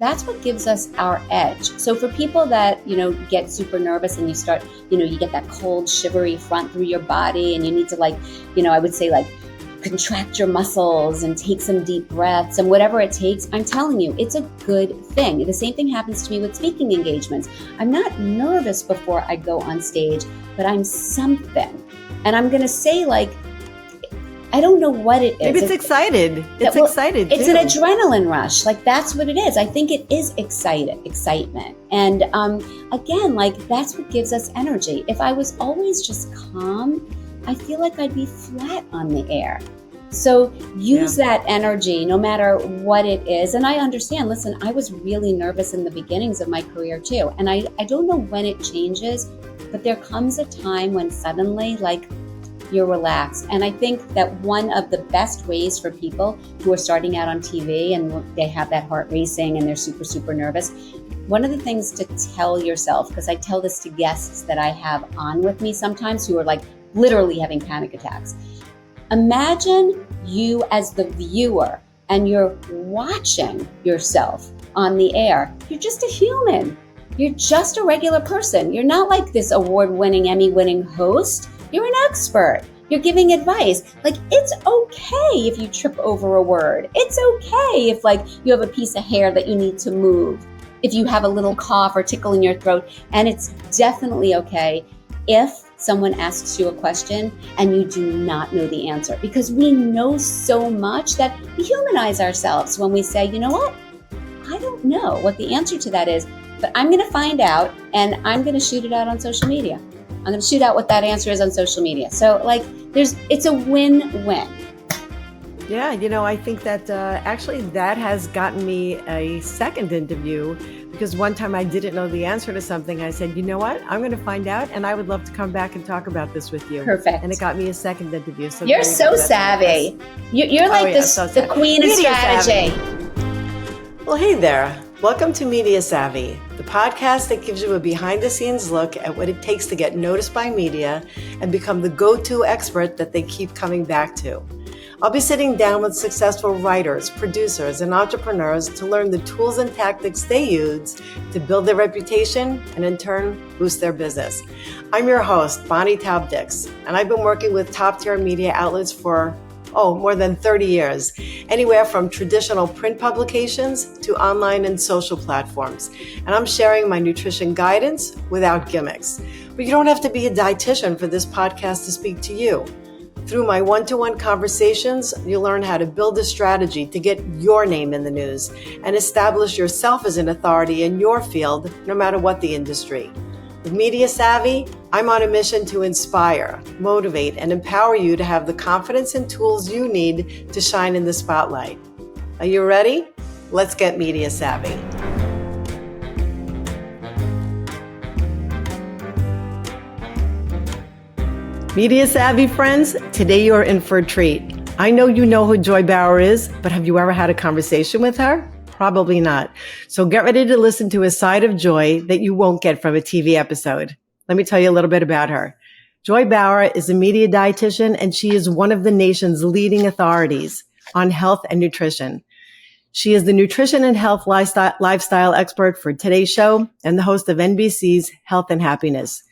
That's what gives us our edge. So for people that, get super nervous and you start, you get that cold, shivery front through your body and you need to I would say contract your muscles and take some deep breaths and whatever it takes, I'm telling you, it's a good thing. The same thing happens to me with speaking engagements. I'm not nervous before I go on stage, but I'm something. And I'm going to say I don't know what it is. Maybe it's excited. It's excited. It's an adrenaline rush. That's what it is. I think it is excitement. And again, that's what gives us energy. If I was always just calm, I feel like I'd be flat on the air. So use that energy no matter what it is. And I understand, listen, I was really nervous in the beginnings of my career too. And I don't know when it changes, but there comes a time when suddenly you're relaxed. And I think that one of the best ways for people who are starting out on TV and they have that heart racing and they're super, super nervous, one of the things to tell yourself, because I tell this to guests that I have on with me sometimes who are literally having panic attacks. Imagine you as the viewer and you're watching yourself on the air. You're just a human. You're just a regular person. You're not this award-winning, Emmy-winning host. You're an expert. You're giving advice. It's okay if you trip over a word. It's okay if you have a piece of hair that you need to move, if you have a little cough or tickle in your throat. And it's definitely okay if someone asks you a question and you do not know the answer, because we know so much that we humanize ourselves when we say, you know what? I don't know what the answer to that is, but I'm going to find out and I'm going to shoot it out on social media. I'm going to shoot out what that answer is on social media. So it's a win-win. Yeah, I think that actually that has gotten me a second interview, because one time I didn't know the answer to something. I said, you know what? I'm going to find out and I would love to come back and talk about this with you. Perfect. And it got me a second interview. So you're so savvy. You're the queen of strategy. Well, hey there. Welcome to Media Savvy, the podcast that gives you a behind-the-scenes look at what it takes to get noticed by media and become the go-to expert that they keep coming back to. I'll be sitting down with successful writers, producers, and entrepreneurs to learn the tools and tactics they use to build their reputation and in turn boost their business. I'm your host, Taub-Dix, and I've been working with top-tier media outlets for more than 30 years, anywhere from traditional print publications to online and social platforms. And I'm sharing my nutrition guidance without gimmicks. But you don't have to be a dietitian for this podcast to speak to you. Through my one-to-one conversations, you'll learn how to build a strategy to get your name in the news and establish yourself as an authority in your field, no matter what the industry. With Media Savvy, I'm on a mission to inspire, motivate, and empower you to have the confidence and tools you need to shine in the spotlight. Are you ready? Let's get Media Savvy. Media Savvy friends, today you're in for a treat. I know you know who Joy Bauer is, but have you ever had a conversation with her? Probably not. So get ready to listen to a side of Joy that you won't get from a TV episode. Let me tell you a little bit about her. Joy Bauer is a media dietitian, and she is one of the nation's leading authorities on health and nutrition. She is the nutrition and health lifestyle expert for Today's Show and the host of NBC's Health and Happiness.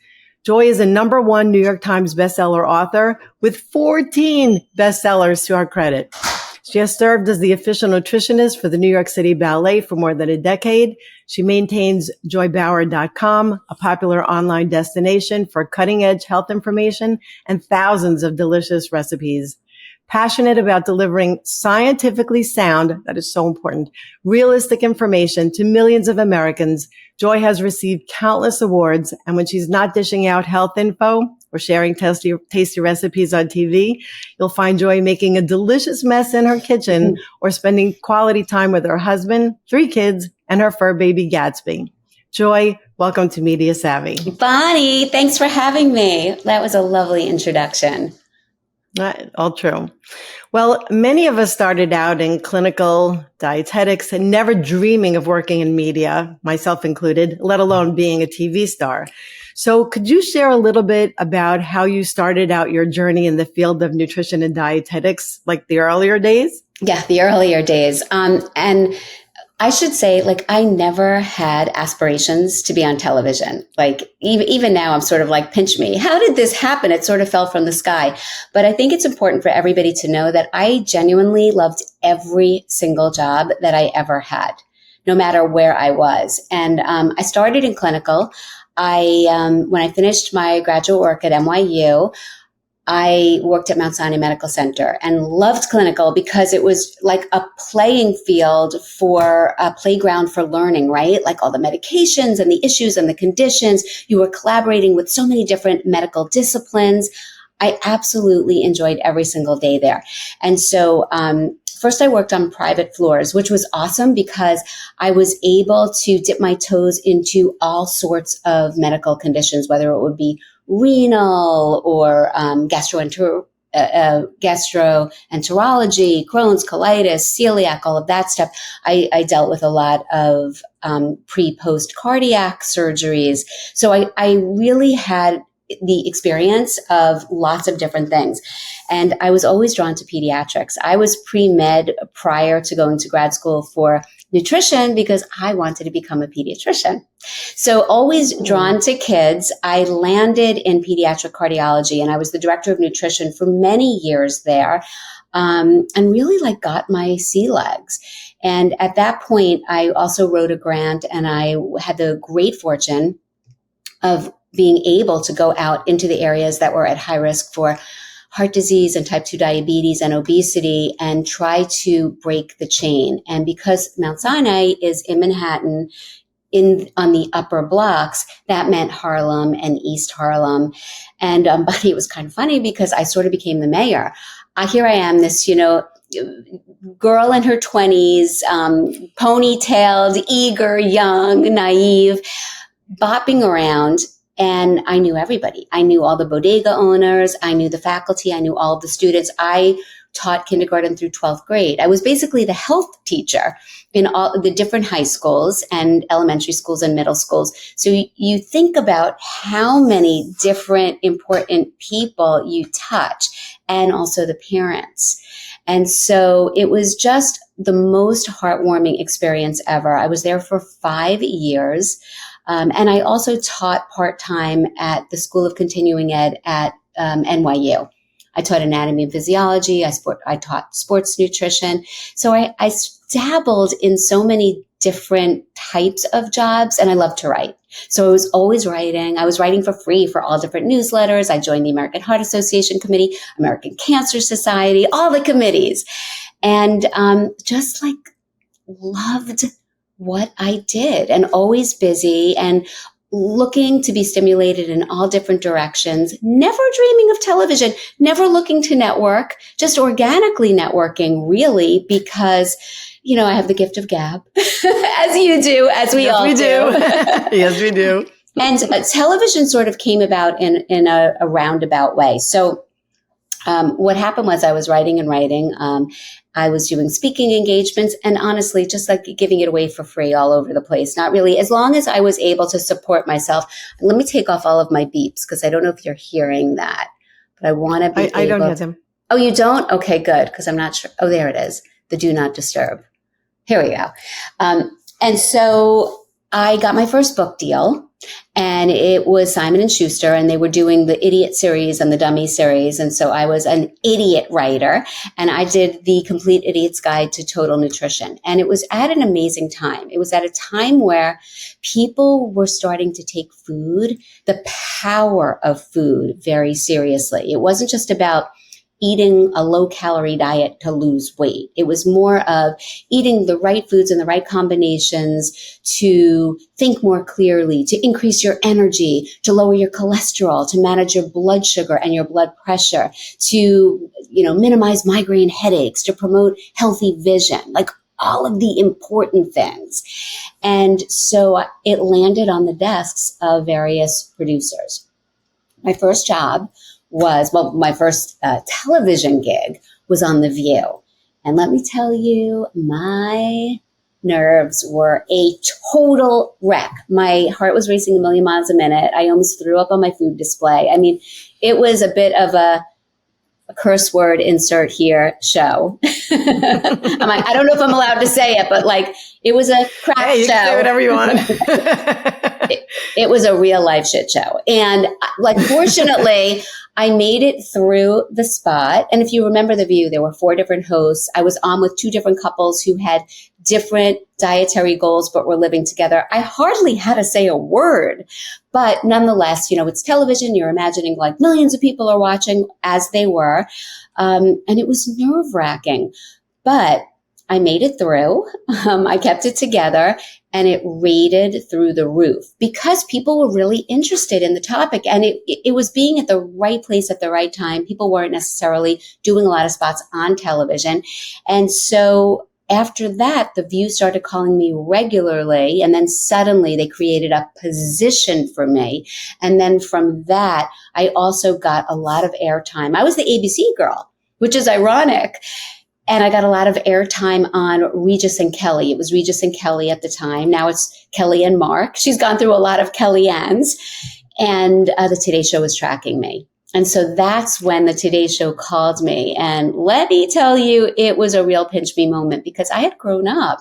Joy is a #1 New York Times bestseller author with 14 bestsellers to her credit. She has served as the official nutritionist for the New York City Ballet for more than a decade. She maintains joybauer.com, a popular online destination for cutting-edge health information and thousands of delicious recipes. Passionate about delivering scientifically sound, that is so important, realistic information to millions of Americans, Joy has received countless awards, and when she's not dishing out health info or sharing tasty recipes on TV, you'll find Joy making a delicious mess in her kitchen or spending quality time with her husband, 3 kids, and her fur baby Gatsby. Joy, welcome to Media Savvy. Bonnie, thanks for having me. That was a lovely introduction. All true. Well, many of us started out in clinical dietetics and never dreaming of working in media, myself included, let alone being a TV star. So could you share a little bit about how you started out your journey in the field of nutrition and dietetics, like the earlier days? Yeah, the earlier days. And I should say, like, I never had aspirations to be on television. Like, even now, I'm sort of like, pinch me. How did this happen? It sort of fell from the sky. But I think it's important for everybody to know that I genuinely loved every single job that I ever had, no matter where I was. And I started in clinical. When I finished my graduate work at NYU, I worked at Mount Sinai Medical Center and loved clinical because it was like a playing field for a playground for learning, right? Like all the medications and the issues and the conditions. You were collaborating with so many different medical disciplines. I absolutely enjoyed every single day there. And so, first I worked on private floors, which was awesome because I was able to dip my toes into all sorts of medical conditions, whether it would be renal or gastroenterology, Crohn's, colitis, celiac, all of that stuff. I dealt with a lot of pre-post cardiac surgeries. So I really had the experience of lots of different things. And I was always drawn to pediatrics. I was pre-med prior to going to grad school for nutrition because I wanted to become a pediatrician. So always drawn to kids. I landed in pediatric cardiology and I was the director of nutrition for many years there, and really like got my sea legs. And at that point, I also wrote a grant and I had the great fortune of being able to go out into the areas that were at high risk for heart disease and type 2 diabetes and obesity and try to break the chain. And because Mount Sinai is in Manhattan, on the upper blocks, that meant Harlem and East Harlem. And but it was kind of funny because I sort of became the mayor. Here I am, this, girl in her 20s, ponytailed, eager, young, naive, bopping around. And I knew everybody. I knew all the bodega owners. I knew the faculty. I knew all of the students. I taught kindergarten through 12th grade. I was basically the health teacher in all the different high schools and elementary schools and middle schools. So you think about how many different important people you touch and also the parents. And so it was just the most heartwarming experience ever. I was there for 5 years. And I also taught part-time at the School of Continuing Ed at NYU. I taught anatomy and physiology. I taught sports nutrition. So I dabbled in so many different types of jobs, and I love to write. So I was always writing. I was writing for free for all different newsletters. I joined the American Heart Association Committee, American Cancer Society, all the committees, and just like loved what I did and always busy and looking to be stimulated in all different directions, never dreaming of television, never looking to network, just organically networking really because, I have the gift of gab as you do, as we all do. Yes, we do. And television sort of came about in a roundabout way. So what happened was I was writing and writing. I was doing speaking engagements and honestly, just like giving it away for free all over the place. Not really, as long as I was able to support myself. Let me take off all of my beeps because I don't know if you're hearing that, but I want to be I don't hear them. Oh, you don't? Okay, good. Because I'm not sure. Oh, there it is. The do not disturb. Here we go. And so I got my first book deal. And it was Simon & Schuster, and they were doing the Idiot series and the Dummy series. And so I was an idiot writer, and I did the Complete Idiot's Guide to Total Nutrition. And it was at an amazing time. It was at a time where people were starting to take food, the power of food, very seriously. It wasn't just about eating a low-calorie diet to lose weight. It was more of eating the right foods and the right combinations to think more clearly, to increase your energy, to lower your cholesterol, to manage your blood sugar and your blood pressure, to, minimize migraine headaches, to promote healthy vision, like all of the important things. And so it landed on the desks of various producers. My first job my first television gig was on The View. And let me tell you, my nerves were a total wreck. My heart was racing a million miles a minute. I almost threw up on my food display. I mean, it was a bit of a a curse word insert here show. I'm like, I don't know if I'm allowed to say it, but like it was a crap Hey, you show. can say whatever you want. It was a real life shit show. And like, fortunately, I made it through the spot. And if you remember The View, there were 4 different hosts. I was on with 2 different couples who had different dietary goals, but were living together. I hardly had to say a word, but nonetheless, it's television. You're imagining like millions of people are watching, as they were. And it was nerve wracking, but I made it through. I kept it together, and it rated through the roof because people were really interested in the topic, and it was being at the right place at the right time. People weren't necessarily doing a lot of spots on television. And so after that, The View started calling me regularly, and then suddenly they created a position for me. And then from that, I also got a lot of airtime. I was the ABC girl, which is ironic. And I got a lot of airtime on Regis and Kelly. It was Regis and Kelly at the time. Now it's Kelly and Mark. She's gone through a lot of Kellyanne's. And the Today Show was tracking me. And so that's when the Today Show called me. And let me tell you, it was a real pinch me moment because I had grown up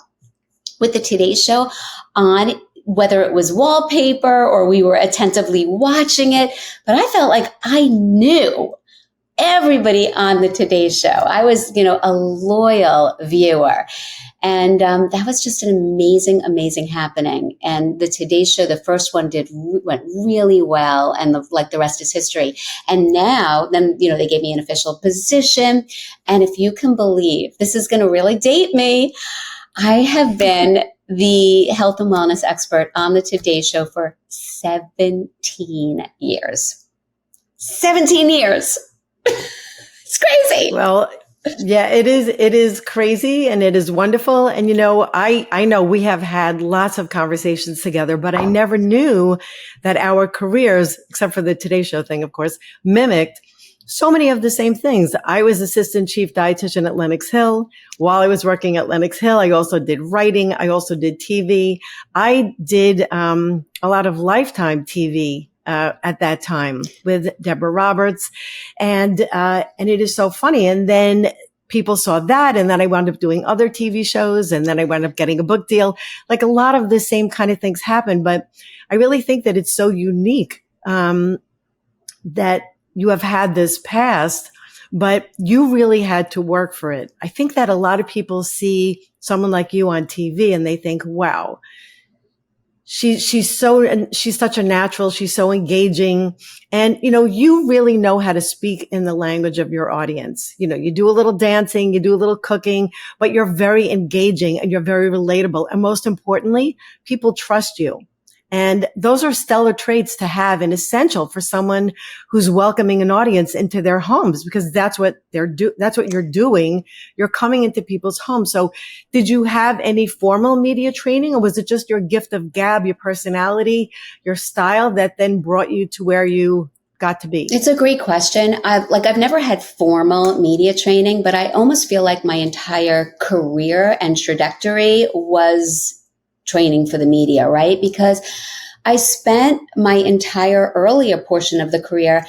with the Today Show on, whether it was wallpaper or we were attentively watching it. But I felt like I knew everybody on the Today Show. I was, a loyal viewer. And that was just an amazing, amazing happening. And the Today Show, the first one went really well. And the rest is history. And now, then, they gave me an official position. And if you can believe, this is going to really date me, I have been the health and wellness expert on the Today Show for 17 years. 17 years. It's crazy. Well, yeah, it is crazy and it is wonderful. And, I know we have had lots of conversations together, but I never knew that our careers, except for the Today Show thing, of course, mimicked so many of the same things. I was assistant chief dietitian at Lenox Hill. While I was working at Lenox Hill, I also did writing. I also did TV. I did a lot of Lifetime TV at that time with Deborah Roberts. And it is so funny. And then people saw that. And then I wound up doing other TV shows. And then I wound up getting a book deal. Like a lot of the same kind of things happen. But I really think that it's so unique, that you have had this past, but you really had to work for it. I think that a lot of people see someone like you on TV and they think, wow, she's such a natural. She's so engaging. And, you really know how to speak in the language of your audience. You do a little dancing, you do a little cooking, but you're very engaging and you're very relatable. And most importantly, people trust you. And those are stellar traits to have and essential for someone who's welcoming an audience into their homes, because that's what that's what you're doing. You're coming into people's homes. So did you have any formal media training, or was it just your gift of gab, your personality, your style that then brought you to where you got to be? It's a great question. I've never had formal media training, but I almost feel like my entire career and trajectory was training for the media, right? Because I spent my entire earlier portion of the career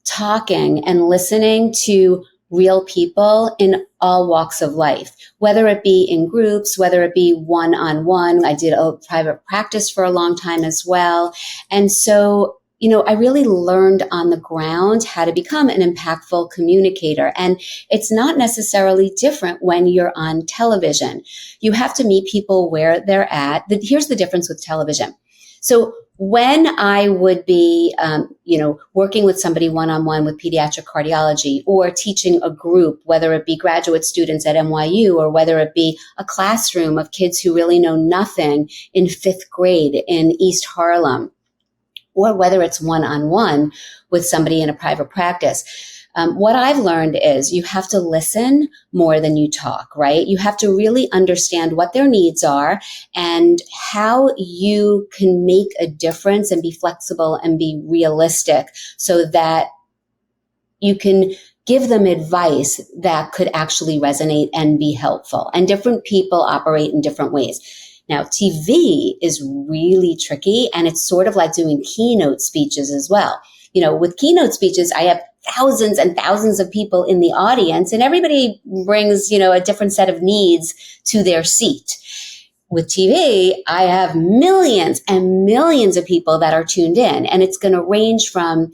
talking and listening to real people in all walks of life, whether it be in groups, whether it be one-on-one. I did a private practice for a long time as well. And so, I really learned on the ground how to become an impactful communicator. And it's not necessarily different when you're on television. You have to meet people where they're at. Here's the difference with television. So when I would be, working with somebody one-on-one with pediatric cardiology, or teaching a group, whether it be graduate students at NYU or whether it be a classroom of kids who really know nothing in 5th grade in East Harlem, or whether it's one-on-one with somebody in a private practice. What I've learned is you have to listen more than you talk, right? You have to really understand what their needs are and how you can make a difference and be flexible and be realistic so that you can give them advice that could actually resonate and be helpful. And different people operate in different ways. Now, TV is really tricky, and it's sort of like doing keynote speeches as well. With keynote speeches, I have thousands and thousands of people in the audience, and everybody brings, a different set of needs to their seat. With TV, I have millions and millions of people that are tuned in, and it's going to range from,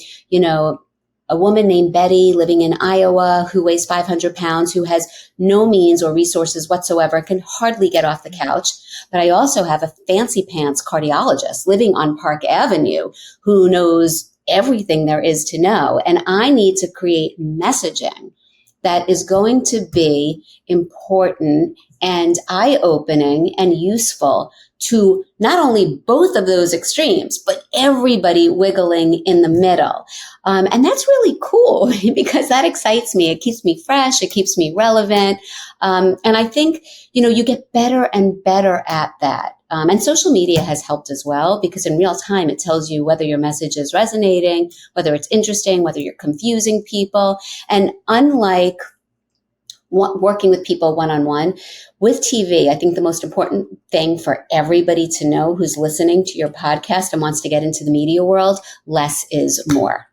a woman named Betty living in Iowa who weighs 500 pounds, who has no means or resources whatsoever, can hardly get off the couch. But I also have a fancy pants cardiologist living on Park Avenue who knows everything there is to know. And I need to create messaging that is going to be important and eye-opening and useful to not only both of those extremes, but everybody wiggling in the middle. And that's really cool because that excites me. It keeps me fresh. It keeps me relevant. And I think, you get better and better at that. And social media has helped as well, because in real time, it tells you whether your message is resonating, whether it's interesting, whether you're confusing people. And unlike working with people one-on-one, with TV, I think the most important thing for everybody to know who's listening to your podcast and wants to get into the media world, less is more.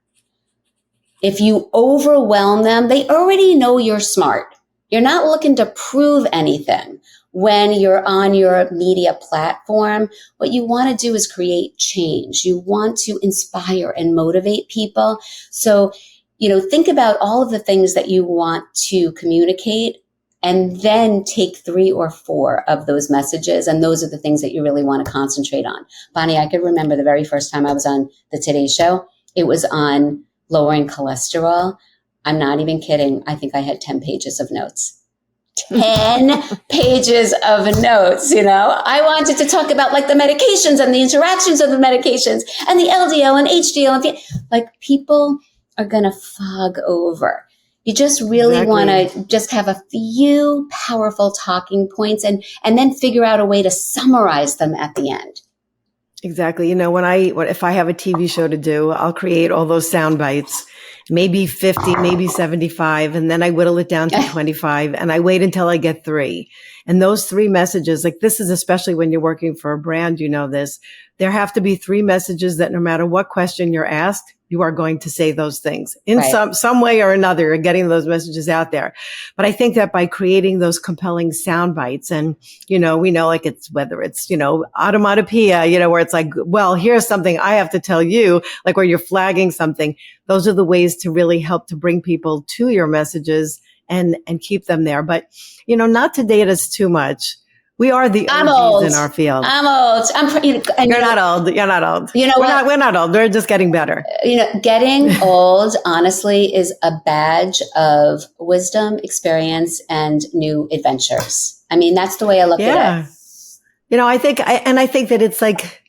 If you overwhelm them, they already know you're smart. You're not looking to prove anything. When you're on your media platform, what you want to do is create change. You want to inspire and motivate people. So, think about all of the things that you want to communicate, and then take 3 or 4 of those messages. And those are the things that you really want to concentrate on. Bonnie, I could remember the very first time I was on the Today Show. It was on lowering cholesterol. I'm not even kidding. I think I had 10 pages of notes. 10 pages of notes, I wanted to talk about like the medications and the interactions of the medications and the LDL and HDL. And people are going to fog over. You just really want to just have a few powerful talking points and then figure out a way to summarize them at the end. Exactly. If I have a TV show to do, I'll create all those sound bites, maybe 50, maybe 75. And then I whittle it down to 25 and I wait until I get 3. And those 3 messages, like this is especially when you're working for a brand, this, there have to be 3 messages that no matter what question you're asked, you are going to say those things in some way or another. You're getting those messages out there. But I think that by creating those compelling sound bites and, we know like it's, whether it's, automatopoeia, where it's like, well, here's something I have to tell you, like where you're flagging something. Those are the ways to really help to bring people to your messages and keep them there. But, not to date us too much. We are the OGs in our field. I'm old. You're not old. You're not old. We're not old. We're just getting better. Getting old, honestly, is a badge of wisdom, experience, and new adventures. I mean, that's the way I look at it. I think that it's like,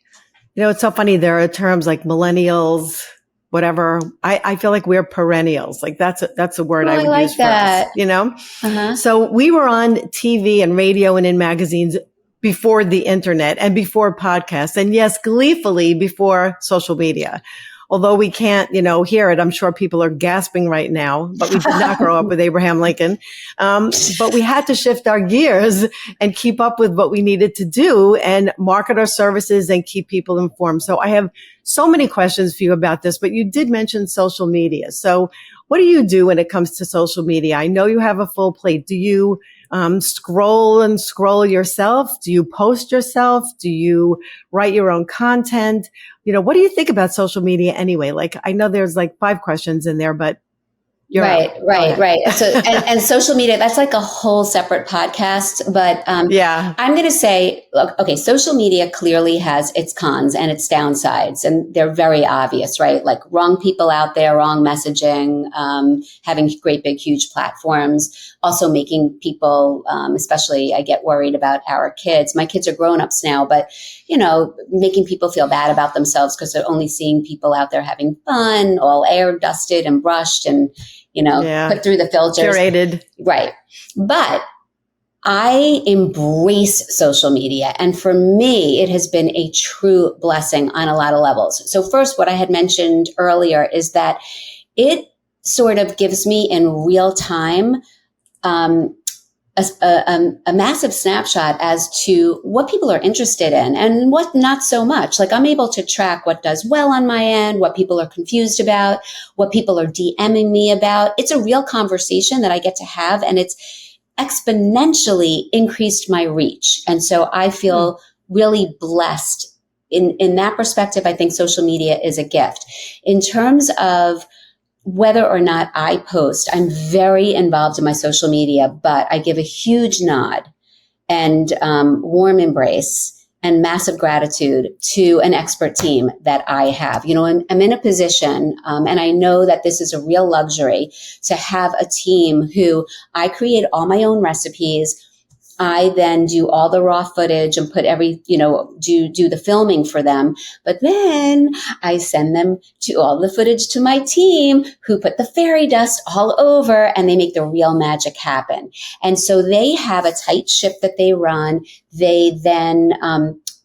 it's so funny. There are terms like millennials, whatever. I feel like we're perennials. Like that's a word I would like use that. For us, Uh-huh. So we were on TV and radio and in magazines before the internet and before podcasts. And yes, gleefully before social media. Although we can't, hear it, I'm sure people are gasping right now, but we did not grow up with Abraham Lincoln. But we had to shift our gears and keep up with what we needed to do and market our services and keep people informed. So I have so many questions for you about this, but you did mention social media. So what do you do when it comes to social media? I know you have a full plate. Do you scroll yourself? Do you post yourself? Do you write your own content? What do you think about social media anyway? Like, I know there's like 5 questions in there, but you're right. So, and social media, that's like a whole separate podcast. But I'm going to say, okay, social media clearly has its cons and its downsides, and they're very obvious, right? Like wrong people out there, wrong messaging, having great, big, huge platforms, also making people, especially I get worried about our kids. My kids are grown-ups now, but, making people feel bad about themselves because they're only seeing people out there having fun, all air dusted and brushed and, put through the filters. Curated. Right. But I embrace social media. And for me, it has been a true blessing on a lot of levels. So first, what I had mentioned earlier is that it sort of gives me in real time, a massive snapshot as to what people are interested in and what not so much. Like I'm able to track what does well on my end, what people are confused about, what people are DMing me about. It's a real conversation that I get to have, and it's exponentially increased my reach. And so I feel really blessed in that perspective. I think social media is a gift. In terms of whether or not I post, I'm very involved in my social media, but I give a huge nod and warm embrace and massive gratitude to an expert team that I have. You know, I'm in a position, and I know that this is a real luxury to have a team who I create all my own recipes. I then do all the raw footage and put do the filming for them. But then I send them to all the footage to my team who put the fairy dust all over, and they make the real magic happen. And so they have a tight ship that they run. They then,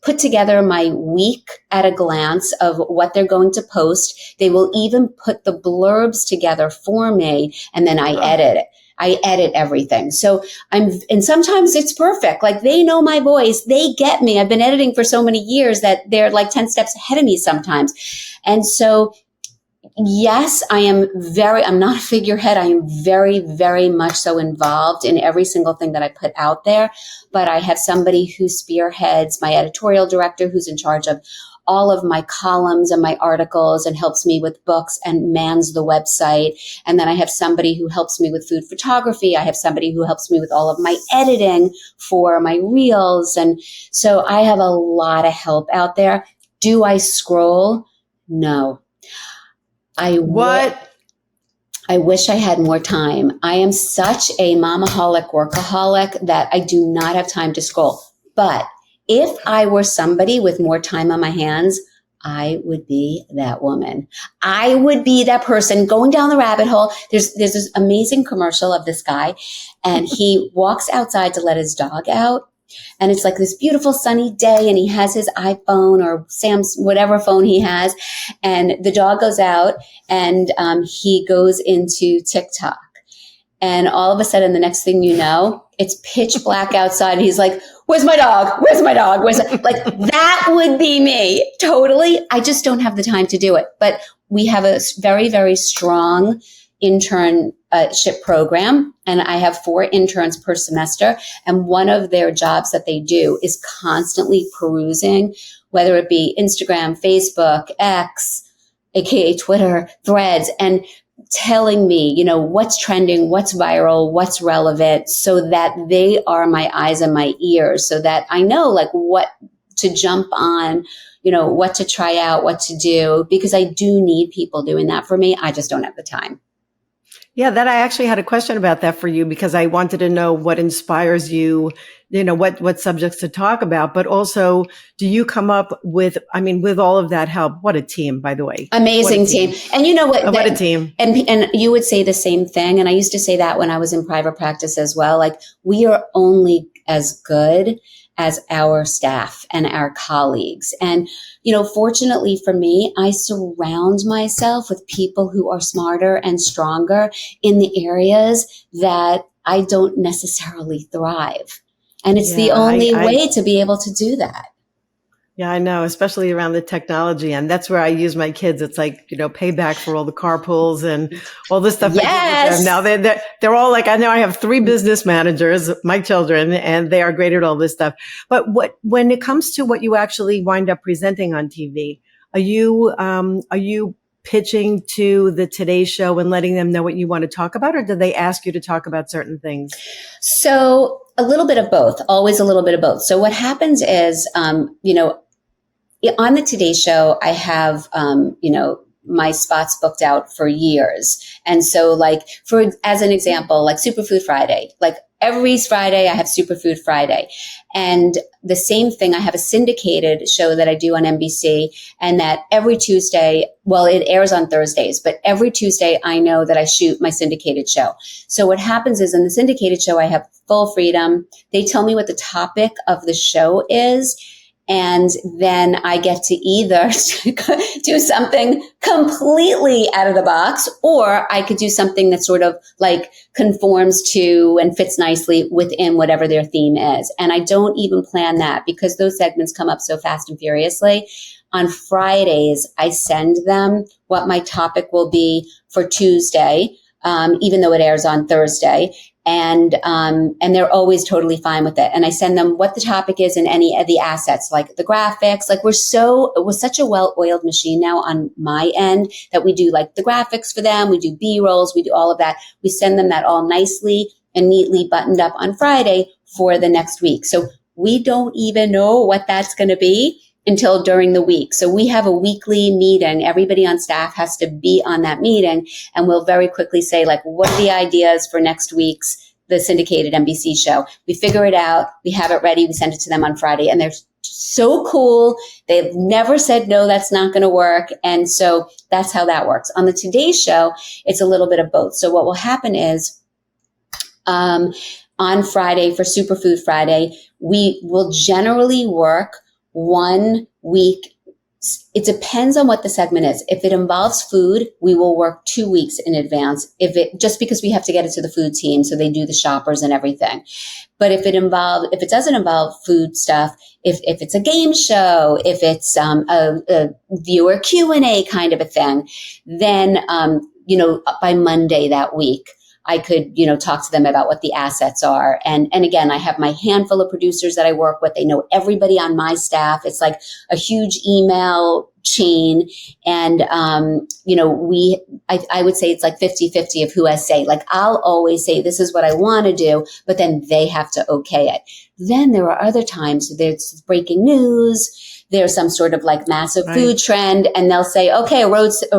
put together my week at a glance of what they're going to post. They will even put the blurbs together for me, and then I edit it. I edit everything. So and sometimes it's perfect. Like they know my voice. They get me. I've been editing for so many years that they're like 10 steps ahead of me sometimes. And so, yes, I'm not a figurehead. I am very, very much so involved in every single thing that I put out there. But I have somebody who spearheads, my editorial director, who's in charge of all of my columns and my articles and helps me with books and mans the website. And then I have somebody who helps me with food photography. I have somebody who helps me with all of my editing for my reels. And so I have a lot of help out there. Do I scroll? No. I wish I had more time. I am such a momaholic workaholic that I do not have time to scroll. But if I were somebody with more time on my hands, I would be that woman. I would be that person going down the rabbit hole. There's this amazing commercial of this guy, and he walks outside to let his dog out. And it's like this beautiful sunny day, and he has his iPhone or Sam's, whatever phone he has. And the dog goes out, and he goes into TikTok. And all of a sudden, the next thing you know, it's pitch black outside. And he's like, where's my dog? Where's my dog? Like that would be me. Totally. I just don't have the time to do it. But we have a very, very strong internship program, and I have 4 interns per semester. And one of their jobs that they do is constantly perusing, whether it be Instagram, Facebook, X, aka Twitter, Threads, and telling me, you know, what's trending, what's viral, what's relevant, so that they are my eyes and my ears, so that I know like what to jump on, you know, what to try out, what to do, because I do need people doing that for me. I just don't have the time. Yeah, that I actually had a question about that for you, because I wanted to know what inspires you, you know, what subjects to talk about, but also do you come up with all of that help? What a team, by the way. Amazing team. And you know what? What a team. And you would say the same thing. And I used to say that when I was in private practice as well. Like we are only as good as our staff and our colleagues. And, you know, fortunately for me, I surround myself with people who are smarter and stronger in the areas that I don't necessarily thrive. And it's the only way to be able to do that. Yeah, I know, especially around the technology. And that's where I use my kids. It's like, you know, payback for all the carpools and all this stuff. Yes. Now they're all like, I know I have 3 business managers, my children, and they are great at all this stuff. But when it comes to what you actually wind up presenting on TV, are you pitching to the Today Show and letting them know what you want to talk about, or do they ask you to talk about certain things? So a little bit of both, always a little bit of both. So what happens is, you know, on the Today Show, I have, you know, my spots booked out for years. And so like as an example, like Superfood Friday, like every Friday I have Superfood Friday. And the same thing, I have a syndicated show that I do on NBC, and that every Tuesday, well, it airs on Thursdays, but every Tuesday I know that I shoot my syndicated show. So what happens is in the syndicated show, I have full freedom. They tell me what the topic of the show is. And then I get to either do something completely out of the box, or I could do something that sort of like conforms to and fits nicely within whatever their theme is. And I don't even plan that because those segments come up so fast and furiously. On Fridays, I send them what my topic will be for Tuesday, even though it airs on Thursday. And they're always totally fine with it. And I send them what the topic is and any of the assets, like the graphics. Like we're such a well-oiled machine now on my end that we do like the graphics for them. We do B-rolls. We do all of that. We send them that all nicely and neatly buttoned up on Friday for the next week. So we don't even know what that's going to be until during the week. So we have a weekly meeting. Everybody on staff has to be on that meeting, and we'll very quickly say, like, what are the ideas for next week's the syndicated NBC show? We figure it out. We have it ready. We send it to them on Friday, and they're so cool. They've never said, no, that's not going to work. And so that's how that works. On the Today Show, it's a little bit of both. So what will happen is, on Friday for Superfood Friday, we will generally work 1 week. It depends on what the segment is. If it involves food, we will work 2 weeks in advance. Just because we have to get it to the food team, so they do the shoppers and everything. But if it doesn't involve food stuff, if it's a game show, if it's a viewer Q&A kind of a thing, then by Monday that week, I could, talk to them about what the assets are. And again, I have my handful of producers that I work with. They know everybody on my staff. It's like a huge email chain. And, I would say it's like 50-50 of who I say. Like I'll always say, this is what I want to do, but then they have to okay it. Then there are other times there's breaking news. There's some sort of like massive food trend, and they'll say, okay, a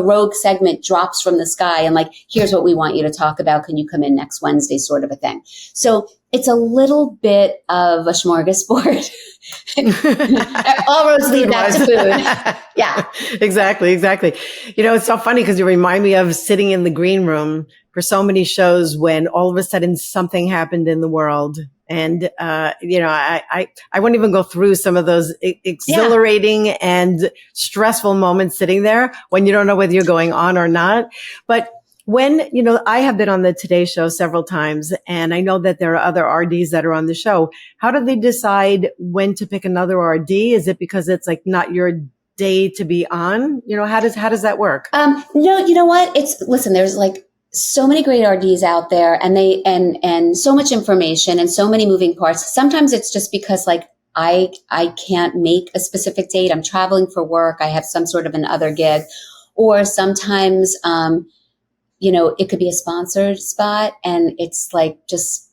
rogue segment drops from the sky, and like, here's what we want you to talk about. Can you come in next Wednesday, sort of a thing. So it's a little bit of a smorgasbord. All roads lead back to food. Yeah. Exactly. It's so funny because you remind me of sitting in the green room for so many shows when all of a sudden something happened in the world. And, I won't even go through some of those exhilarating and stressful moments sitting there when you don't know whether you're going on or not. But when, I have been on the Today Show several times, and I know that there are other RDs that are on the show. How do they decide when to pick another RD? Is it because it's like not your day to be on? How does that work? No, you know what? Listen, there's like so many great RDs out there, and and so much information and so many moving parts. Sometimes it's just because like I can't make a specific date. I'm traveling for work. I have some sort of an other gig, or sometimes, it could be a sponsored spot, and it's like just,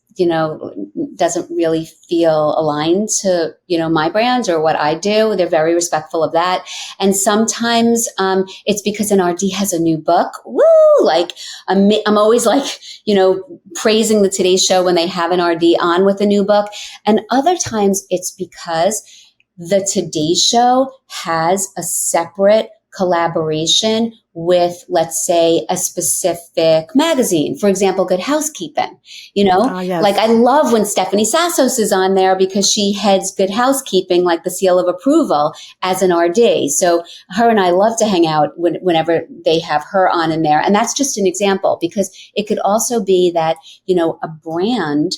doesn't really feel aligned to, my brand or what I do. They're very respectful of that. And sometimes, it's because an RD has a new book. Woo! Like, I'm always like, praising the Today Show when they have an RD on with a new book. And other times it's because the Today Show has a separate collaboration with, let's say, a specific magazine. For example, Good Housekeeping. Yes. Like I love when Stephanie Sassos is on there because she heads Good Housekeeping, like the seal of approval, as an RD. So her and I love to hang out whenever they have her on in there. And that's just an example, because it could also be that, a brand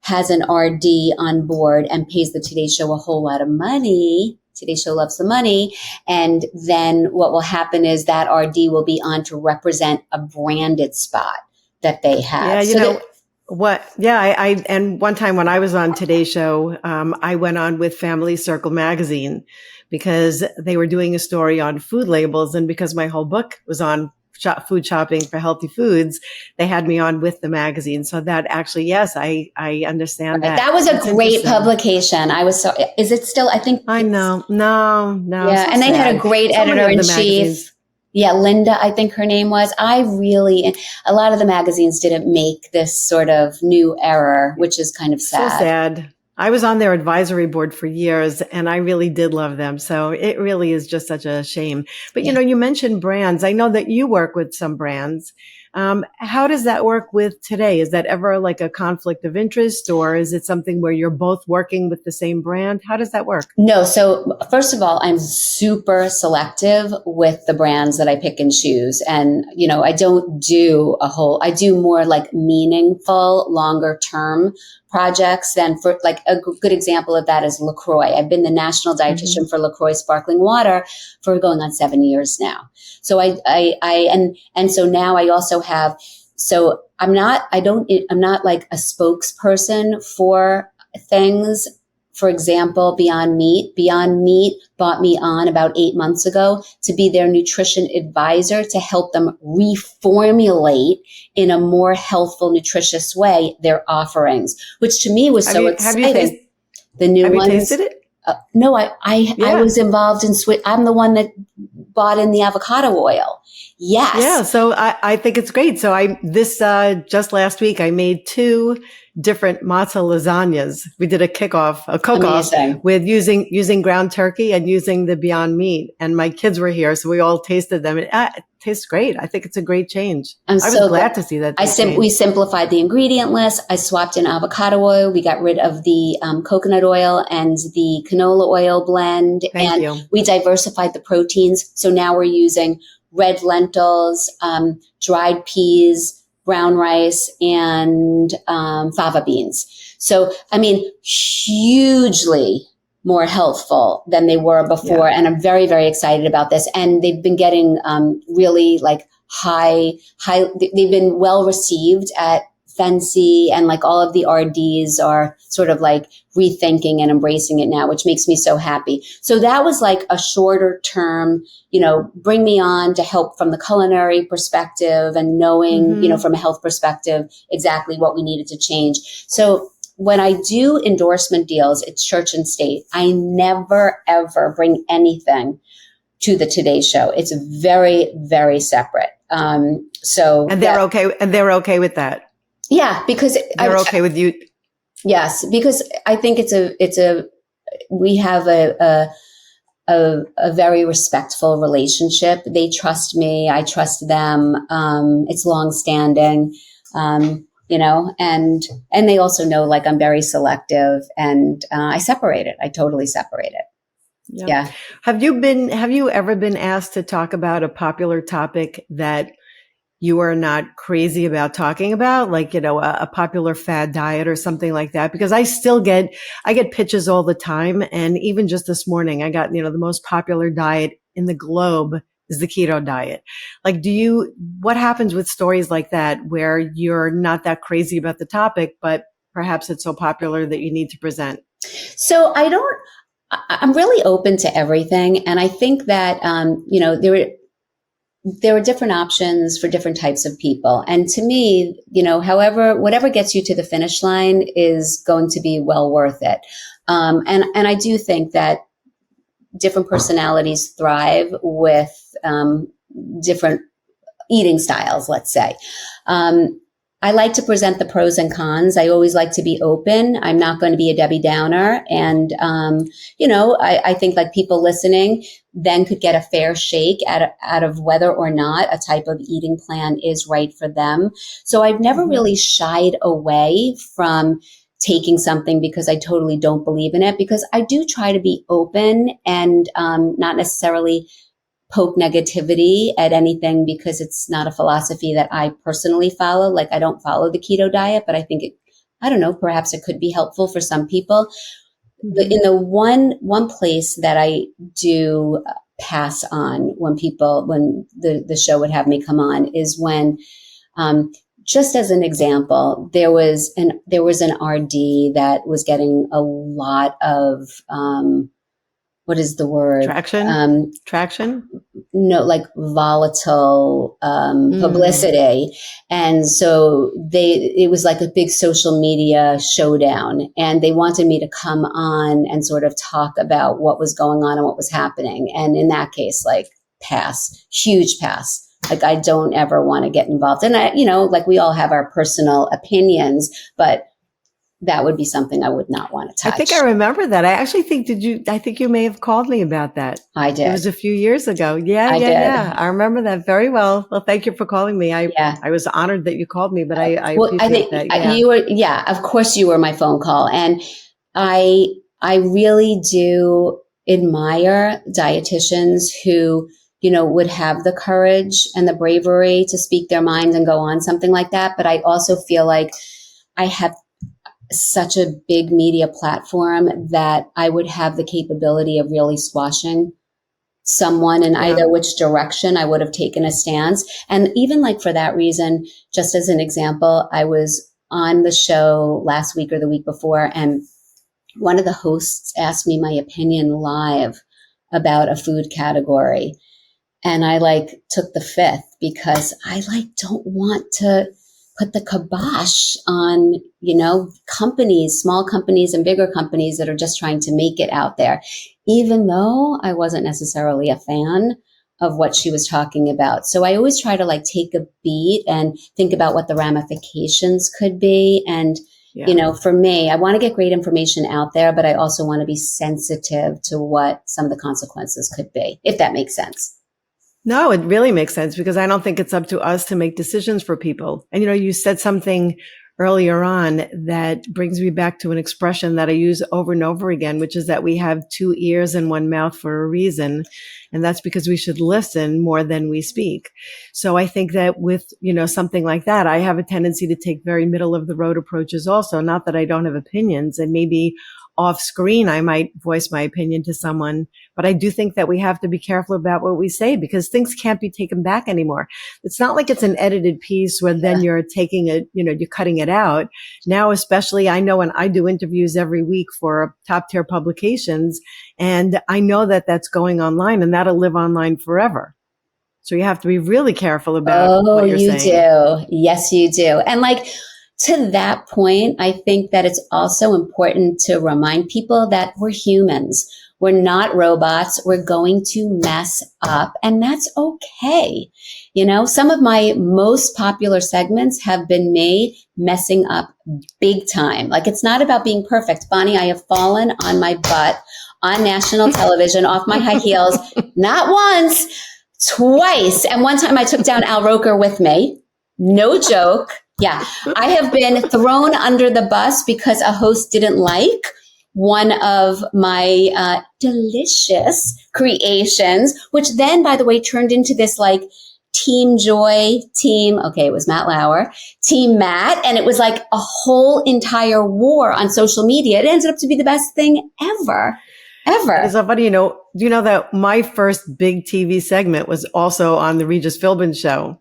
has an RD on board and pays the Today Show a whole lot of money. Today Show loves the money. And then what will happen is that RD will be on to represent a branded spot that they have. And one time when I was on Today Show, I went on with Family Circle magazine because they were doing a story on food labels. And because my whole book was on food shopping for healthy foods, they had me on with the magazine. So that actually, yes, I understand that. That was a great publication. Is it still, I think. I know. No. Yeah. And they had a great editor in chief. Yeah. Linda, I think her name was. A lot of the magazines didn't make this sort of new era, which is kind of sad. So sad. I was on their advisory board for years, and I really did love them. So it really is just such a shame. But, you mentioned brands. I know that you work with some brands. How does that work with today? Is that ever like a conflict of interest, or is it something where you're both working with the same brand? How does that work? No. So first of all, I'm super selective with the brands that I pick and choose. And, I don't do I do more like meaningful, longer term projects than for like a good example of that is LaCroix. I've been the national dietitian for LaCroix sparkling water for going on 7 years now. So and so now I also have, so I'm not like a spokesperson for things. For example, Beyond Meat. Beyond Meat brought me on about 8 months ago to be their nutrition advisor to help them reformulate in a more healthful, nutritious way their offerings, which to me was so exciting. The new ones. Have you tasted it? No, I was involved in I'm the one that bought in the avocado oil. Yes. Yeah. So I think it's great. So just last week, I made 2 different matzah lasagnas. We did a cook-off with using ground turkey and using the Beyond Meat. And my kids were here, so we all tasted them. It tastes great. I think it's a great change. I was glad to see that. We simplified the ingredient list. I swapped in avocado oil. We got rid of the coconut oil and the canola oil blend. Thank you. We diversified the proteins. So now we're using red lentils, dried peas, brown rice, and fava beans. So, hugely more healthful than they were before. Yeah. And I'm very, very excited about this. And they've been getting really like high, they've been well received at Fancy, and like all of the RDs are sort of like rethinking and embracing it now, which makes me so happy. So that was like a shorter term, bring me on to help from the culinary perspective and knowing, from a health perspective, exactly what we needed to change. So when I do endorsement deals, it's church and state. I never, ever bring anything to the Today Show. It's very, very separate. And they're okay with that. Yeah, because they're okay with you. Yes, because I think we have a very respectful relationship. They trust me. I trust them. It's longstanding, and they also know like I'm very selective, and I separate it. I totally separate it. Yeah. Have you ever been asked to talk about a popular topic that you are not crazy about talking about, like, a popular fad diet or something like that? Because I get pitches all the time. And even just this morning, I got, the most popular diet in the globe is the keto diet. Like, what happens with stories like that where you're not that crazy about the topic, but perhaps it's so popular that you need to present? So I'm really open to everything. And I think that, there are different options for different types of people. And to me, whatever gets you to the finish line is going to be well worth it. And I do think that different personalities thrive with different eating styles, let's say. I like to present the pros and cons. I always like to be open. I'm not going to be a Debbie Downer. And, I think like people listening then could get a fair shake out of whether or not a type of eating plan is right for them. So I've never really shied away from taking something because I totally don't believe in it, because I do try to be open and not necessarily poke negativity at anything, because it's not a philosophy that I personally follow. Like, I don't follow the keto diet, but I think perhaps it could be helpful for some people. But in the one place that I do pass on when the show would have me come on is when, just as an example, there was an RD that was getting a lot of, what is the word? Traction? No, like volatile publicity. And so it was like a big social media showdown, and they wanted me to come on and sort of talk about what was going on and what was happening. And in that case, like, huge pass. Like, I don't ever want to get involved. And like we all have our personal opinions, but that would be something I would not want to touch. I think I remember that. I actually think, I think you may have called me about that. I did. It was a few years ago. Yeah. I remember that very well. Well, thank you for calling me. I was honored that you called me, but I appreciate that. Yeah. You were, of course you were my phone call. And I really do admire dietitians who, would have the courage and the bravery to speak their mind and go on something like that. But I also feel like I have such a big media platform that I would have the capability of really squashing someone in either which direction I would have taken a stance. And even like for that reason, just as an example, I was on the show last week or the week before, and one of the hosts asked me my opinion live about a food category. And I took the fifth because I don't want to put the kibosh on, companies, small companies and bigger companies that are just trying to make it out there, even though I wasn't necessarily a fan of what she was talking about. So I always try to take a beat and think about what the ramifications could be. And, for me, I want to get great information out there, but I also want to be sensitive to what some of the consequences could be, if that makes sense. No, it really makes sense because I don't think it's up to us to make decisions for people. And, you said something earlier on that brings me back to an expression that I use over and over again, which is that we have two ears and one mouth for a reason. And that's because we should listen more than we speak. So I think that with, something like that, I have a tendency to take very middle of the road approaches also. Not that I don't have opinions, and maybe off screen, I might voice my opinion to someone, but I do think that we have to be careful about what we say because things can't be taken back anymore. It's not like it's an edited piece where then you're taking it, you're cutting it out. Now, especially, I know when I do interviews every week for top tier publications, and I know that that's going online and that'll live online forever. So you have to be really careful about what you're saying. Oh, you do. Yes, you do. And to that point, I think that it's also important to remind people that we're humans. We're not robots. We're going to mess up, and that's okay. Some of my most popular segments have been me messing up big time. It's not about being perfect. Bonnie, I have fallen on my butt on national television off my high heels, not once, twice. And one time I took down Al Roker with me. No joke. Yeah, I have been thrown under the bus because a host didn't like one of my delicious creations, which then, by the way, turned into this Team Joy, it was Matt Lauer, Team Matt, and it was a whole entire war on social media. It ended up to be the best thing ever. It's so funny, do you know that my first big TV segment was also on the Regis Philbin show?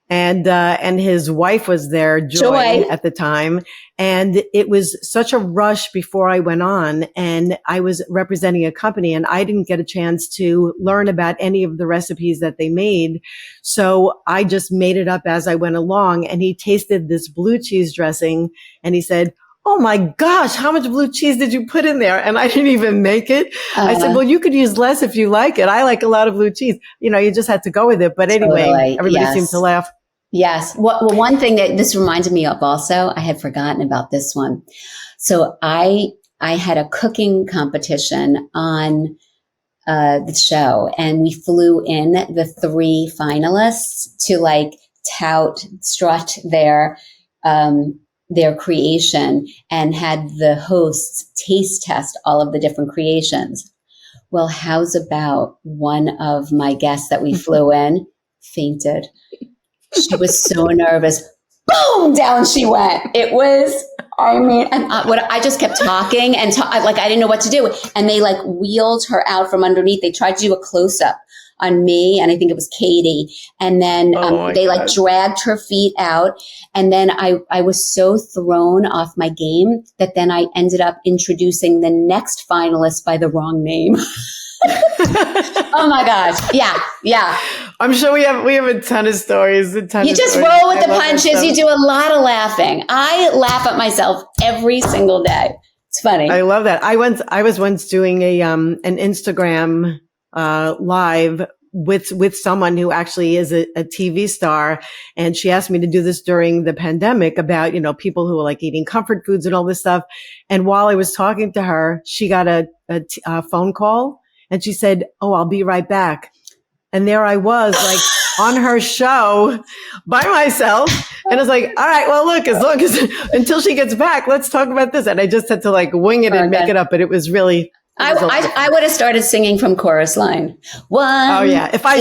And his wife was there, Joy, at the time. And it was such a rush before I went on, and I was representing a company and I didn't get a chance to learn about any of the recipes that they made. So I just made it up as I went along, and he tasted this blue cheese dressing and he said, "Oh my gosh, how much blue cheese did you put in there?" And I didn't even make it. I said, "Well, you could use less if you like it. I like a lot of blue cheese." You just had to go with it. But anyway, everybody seemed to laugh. Yes. Well, one thing that this reminded me of also, I had forgotten about this one. So I had a cooking competition on the show, and we flew in the three finalists to strut their creation, and had the hosts taste test all of the different creations. Well, how's about one of my guests that we flew in fainted? She was so nervous. Boom, down she went. It was, and I just kept talking and I didn't know what to do. And they wheeled her out from underneath. They tried to do a close up on me, and I think it was Katie. And then they dragged her feet out. And then I was so thrown off my game that then I ended up introducing the next finalist by the wrong name. Oh my gosh. Yeah. I'm sure we have a ton of stories. You just roll with the punches. You do a lot of laughing. I laugh at myself every single day. It's funny. I love that. I was once doing an Instagram live with someone who actually is a TV star. And she asked me to do this during the pandemic about, people who are like eating comfort foods and all this stuff. And while I was talking to her, she got a phone call and she said, "Oh, I'll be right back." And there I was like on her show by myself. And I was like, all right, well, look, as long as until she gets back, let's talk about this. And I just had to like wing it and make it up. But it was really. I would have started singing from chorus line. Oh yeah, if I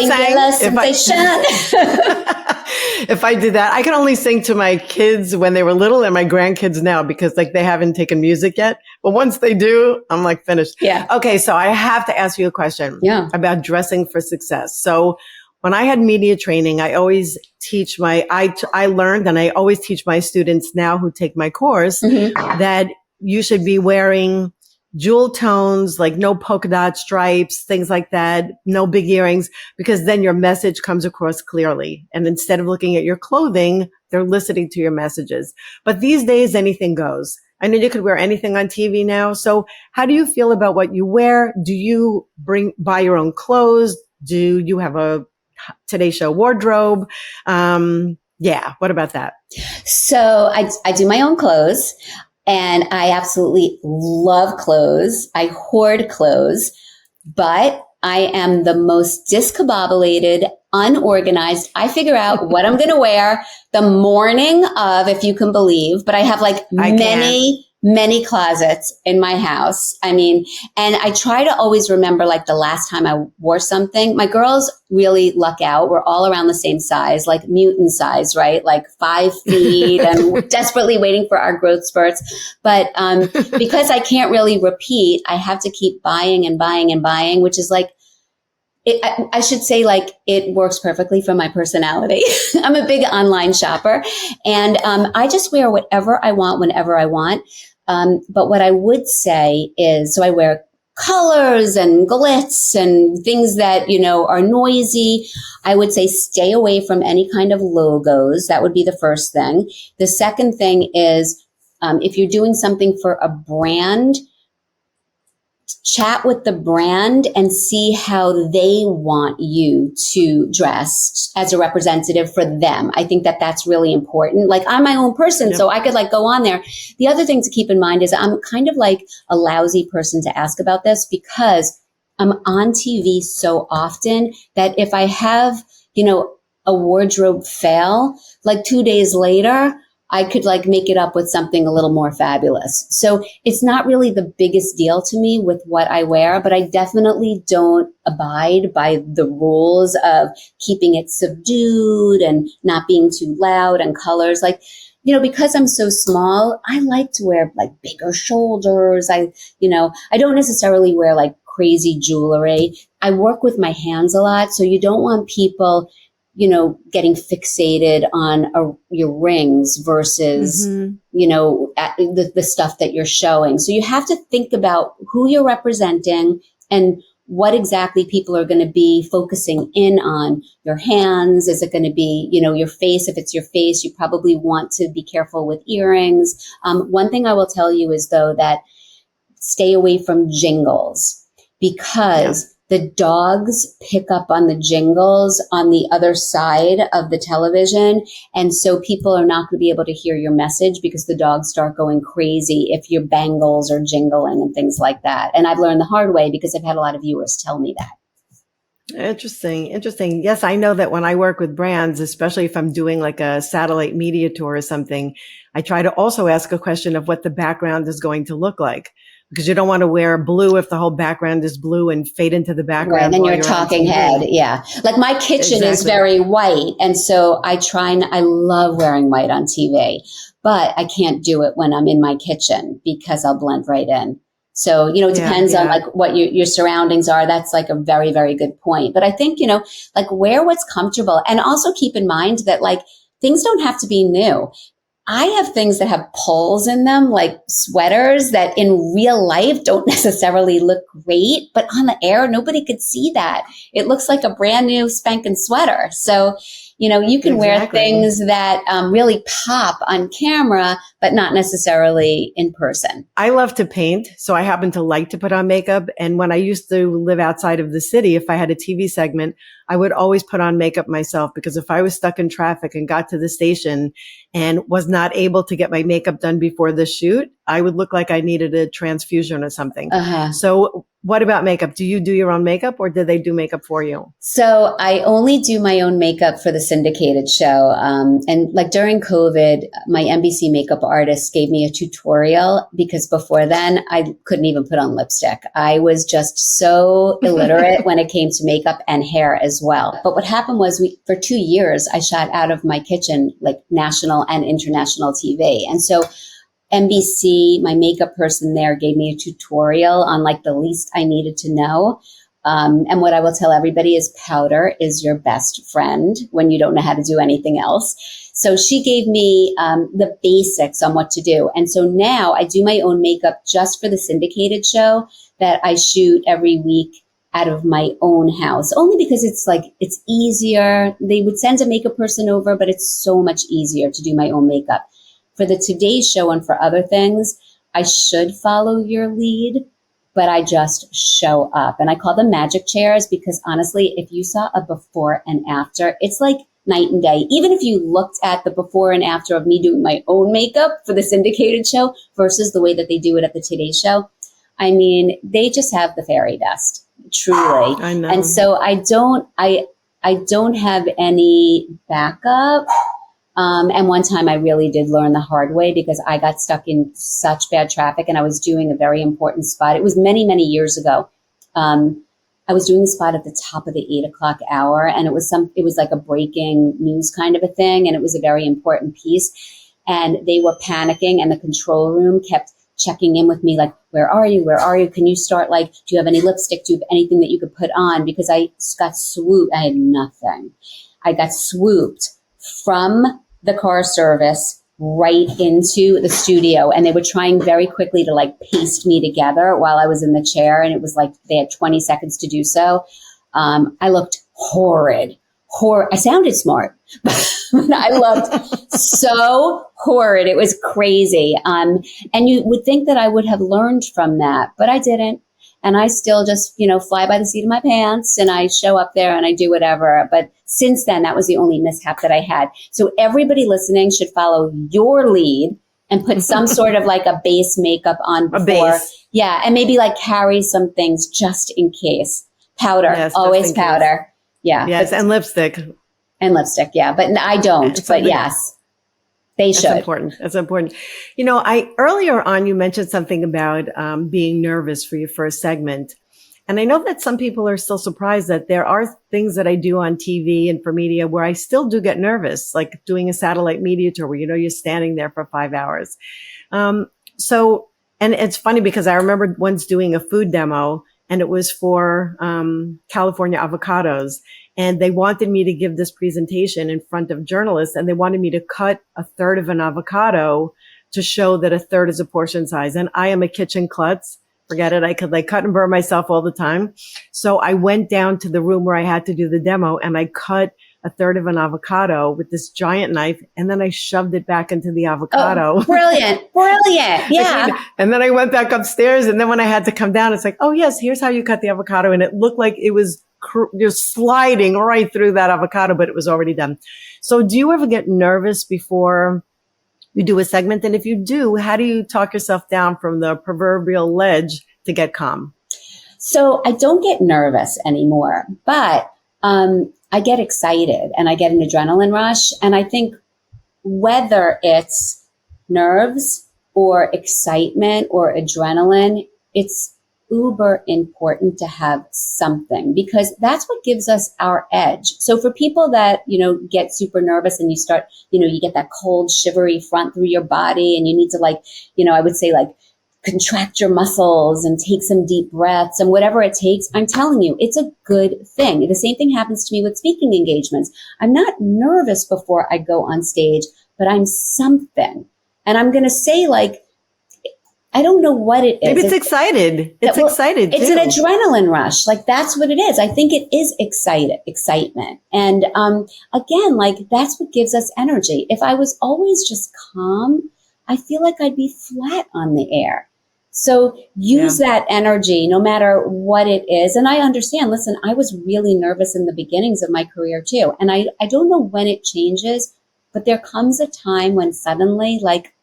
if I did that, I can only sing to my kids when they were little and my grandkids now because like they haven't taken music yet. But once they do, I'm like finished. Yeah. Okay, so I have to ask you a question. Yeah. About dressing for success. So when I had media training, I always teach I learned and I always teach my students now who take my course that you should be wearing jewel tones, like no polka dot stripes, things like that, no big earrings, because then your message comes across clearly. And instead of looking at your clothing, they're listening to your messages. But these days, anything goes. I know you could wear anything on TV now. So how do you feel about what you wear? Do you buy your own clothes? Do you have a Today Show wardrobe? What about that? So I do my own clothes. And I absolutely love clothes. I hoard clothes, but I am the most discombobulated, unorganized. I figure out what I'm going to wear the morning of, if you can believe, but I have like many closets in my house. I mean, and I try to always remember like the last time I wore something. My girls really luck out. We're all around the same size, like mutant size, right? Like 5 feet and desperately waiting for our growth spurts. But because I can't really repeat, I have to keep buying and buying and buying, which is like, I should say like it works perfectly for my personality. I'm a big online shopper and I just wear whatever I want whenever I want. But what I would say is, so I wear colors and glitz and things that, are noisy. I would say stay away from any kind of logos. That would be the first thing. The second thing is, if you're doing something for a brand, chat with the brand and see how they want you to dress as a representative for them. I think that that's really important. Like I'm my own person, so I could like go on there. The other thing to keep in mind is I'm kind of like a lousy person to ask about this because I'm on TV so often that if I have, a wardrobe fail, like 2 days later, I could like make it up with something a little more fabulous. So it's not really the biggest deal to me with what I wear, but I definitely don't abide by the rules of keeping it subdued and not being too loud and colors. Like, because I'm so small, I like to wear like bigger shoulders. I don't necessarily wear like crazy jewelry. I work with my hands a lot. So you don't want people getting fixated on your rings versus, the stuff that you're showing. So you have to think about who you're representing and what exactly people are going to be focusing in on. Your hands, is it going to be, your face? If it's your face, you probably want to be careful with earrings. One thing I will tell you is though that stay away from jingles because the dogs pick up on the jingles on the other side of the television. And so people are not going to be able to hear your message because the dogs start going crazy if your bangles are jingling and things like that. And I've learned the hard way because I've had a lot of viewers tell me that. Interesting. Yes, I know that when I work with brands, especially if I'm doing like a satellite media tour or something, I try to also ask a question of what the background is going to look like. Because you don't want to wear blue if the whole background is blue and fade into the background. Right, and then you're a talking head. Yeah. Like my kitchen is very white. And so I love wearing white on TV, but I can't do it when I'm in my kitchen because I'll blend right in. So, it depends on like what your surroundings are. That's like a very, very good point. But I think, like wear what's comfortable and also keep in mind that like things don't have to be new. I have things that have pulls in them, like sweaters that in real life don't necessarily look great, but on the air, nobody could see that. It looks like a brand new spanking sweater. So, you can wear things that really pop on camera, but not necessarily in person. I love to paint, so I happen to like to put on makeup. And when I used to live outside of the city, if I had a TV segment, I would always put on makeup myself, because if I was stuck in traffic and got to the station and was not able to get my makeup done before the shoot, I would look like I needed a transfusion or something. Uh-huh. So what about makeup? Do you do your own makeup, or do they do makeup for you? So I only do my own makeup for the syndicated show. And like during COVID, my NBC makeup artist gave me a tutorial, because before then I couldn't even put on lipstick. I was just so illiterate when it came to makeup and hair as well. But what happened was for 2 years, I shot out of my kitchen, like national and international TV. And so NBC, my makeup person there, gave me a tutorial on like the least I needed to know. And what I will tell everybody is powder is your best friend when you don't know how to do anything else. So she gave me the basics on what to do. And so now I do my own makeup just for the syndicated show that I shoot every week out of my own house, only because it's easier. They would send a makeup person over, but it's so much easier to do my own makeup. For the Today Show and for other things, I should follow your lead, but I just show up. And I call them magic chairs, because honestly, if you saw a before and after, it's like night and day. Even if you looked at the before and after of me doing my own makeup for the syndicated show versus the way that they do it at the Today Show, I mean, they just have the fairy dust, truly. I know. And so I don't have any backup. And one time I really did learn the hard way, because I got stuck in such bad traffic and I was doing a very important spot. It was many, many years ago. I was doing the spot at the top of the 8:00 hour, and it was like a breaking news kind of a thing. And it was a very important piece, and they were panicking, and the control room kept checking in with me, like, where are you? Where are you? Can you start, like, do you have any lipstick? Do you have anything that you could put on? Because I got swooped. I had nothing. I got swooped from the car service right into the studio, and they were trying very quickly to like paste me together while I was in the chair, and it was like they had 20 seconds to do so. I looked horrid. I sounded smart, but I looked so horrid. It was crazy. And you would think that I would have learned from that, but I didn't. And I still just, fly by the seat of my pants, and I show up there and I do whatever. But since then, that was the only mishap that I had. So everybody listening should follow your lead and put some sort of like a base makeup on before. A base. Yeah. And maybe like carry some things just in case. Powder, yes, always powder. Case. Yeah. Yes. And lipstick. And lipstick. Yeah. But I don't, but yes. They should. That's important. That's important. Earlier on, you mentioned something about being nervous for your first segment. And I know that some people are still surprised that there are things that I do on TV and for media where I still do get nervous, like doing a satellite media tour where, you're standing there for 5 hours. And it's funny because I remember once doing a food demo, and it was for California avocados. And they wanted me to give this presentation in front of journalists, and they wanted me to cut a third of an avocado to show that a third is a portion size. And I am a kitchen klutz. Forget it. I could cut and burn myself all the time. So I went down to the room where I had to do the demo, and I cut a third of an avocado with this giant knife, and then I shoved it back into the avocado. Oh, brilliant. Brilliant. Yeah. And then I went back upstairs, and then when I had to come down, it's like, oh yes, here's how you cut the avocado. And it looked like it was just sliding right through that avocado, but it was already done. So do you ever get nervous before you do a segment? And if you do, how do you talk yourself down from the proverbial ledge to get calm? So I don't get nervous anymore, but I get excited and I get an adrenaline rush. And I think whether it's nerves or excitement or adrenaline, it's uber important to have something, because that's what gives us our edge. So for people that, get super nervous and you start, you get that cold, shivery front through your body, and you need to I would say contract your muscles and take some deep breaths and whatever it takes. I'm telling you, it's a good thing. The same thing happens to me with speaking engagements. I'm not nervous before I go on stage, but I'm something. And I'm going to say I don't know what it is. Maybe it's excited. It's excited. It's an adrenaline rush. That's what it is. I think it is excitement. And again, that's what gives us energy. If I was always just calm, I feel like I'd be flat on the air. So use that energy no matter what it is. And I understand, listen, I was really nervous in the beginnings of my career too. And I don't know when it changes, but there comes a time when suddenly like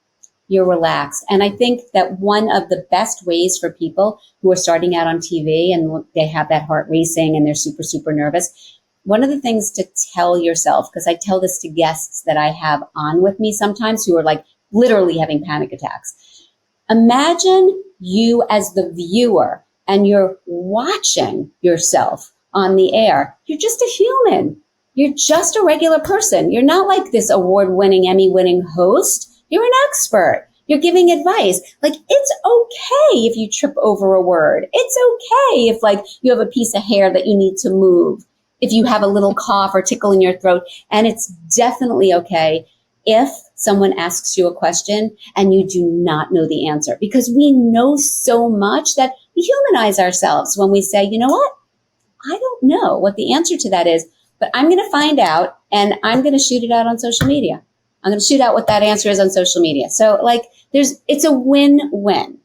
you're relaxed. And I think that one of the best ways for people who are starting out on TV and they have that heart racing and they're super, super nervous, one of the things to tell yourself, because I tell this to guests that I have on with me sometimes who are like literally having panic attacks. Imagine you as the viewer and you're watching yourself on the air. You're just a human. You're just a regular person. You're not like this award-winning, Emmy-winning host. You're an expert. You're giving advice. Like, it's okay if you trip over a word. It's okay if like you have a piece of hair that you need to move, if you have a little cough or tickle in your throat. And it's definitely okay if someone asks you a question and you do not know the answer, because we know so much that we humanize ourselves when we say, you know what? I don't know what the answer to that is, but I'm going to find out and I'm going to shoot it out on social media. I'm going to shoot out what that answer is on social media. So like it's a win-win.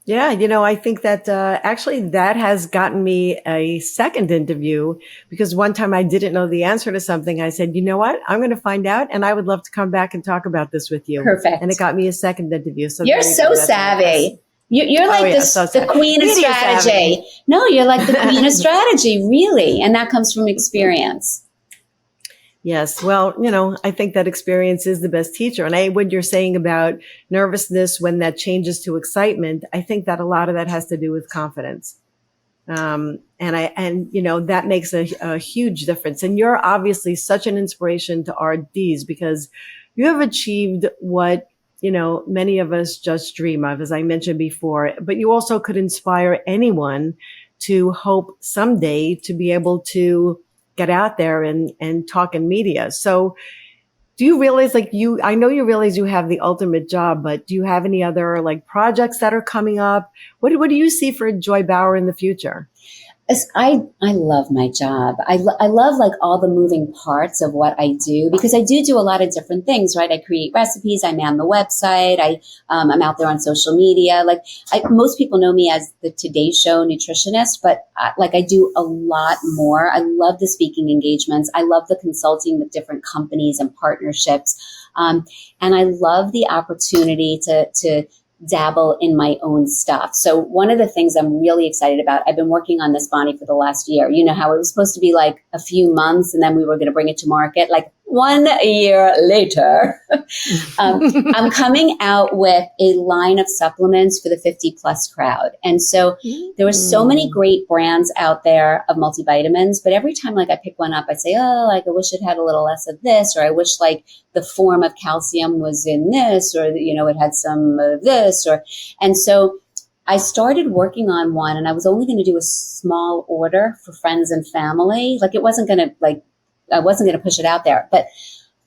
Yeah, I think that actually that has gotten me a second interview, because one time I didn't know the answer to something. I said, you know what? I'm going to find out and I would love to come back and talk about this with you. Perfect. And it got me a second interview. So you're so savvy. You're like the queen of strategy. Savvy. No, you're like the queen of strategy, really. And that comes from experience. Yes. Well, I think that experience is the best teacher. And what you're saying about nervousness, when that changes to excitement, I think that a lot of that has to do with confidence. And that makes a huge difference. And you're obviously such an inspiration to our Ds, because you have achieved what, many of us just dream of, as I mentioned before, but you also could inspire anyone to hope someday to be able to get out there and talk in media. So do you realize I know you realize you have the ultimate job, but do you have any other like projects that are coming up? What do you see for Joy Bauer in the future? I love my job. I love like all the moving parts of what I do, because I do a lot of different things, right? I create recipes. I man the website. I'm out there on social media. Like most people know me as the Today Show nutritionist, but I do a lot more. I love the speaking engagements. I love the consulting with different companies and partnerships. And I love the opportunity to dabble in my own stuff. So one of the things I'm really excited about, I've been working on this, Bonnie, for the last year. You know how it was supposed to be like a few months and then we were going to bring it to market. Like 1 year later, I'm coming out with a line of supplements for the 50 plus crowd. And so there were so many great brands out there of multivitamins, but every time like I pick one up, I say, oh, like I wish it had a little less of this, or I wish like the form of calcium was in this, or, it had some of this, and so I started working on one, and I was only going to do a small order for friends and family. Like it wasn't going to I wasn't going to push it out there. But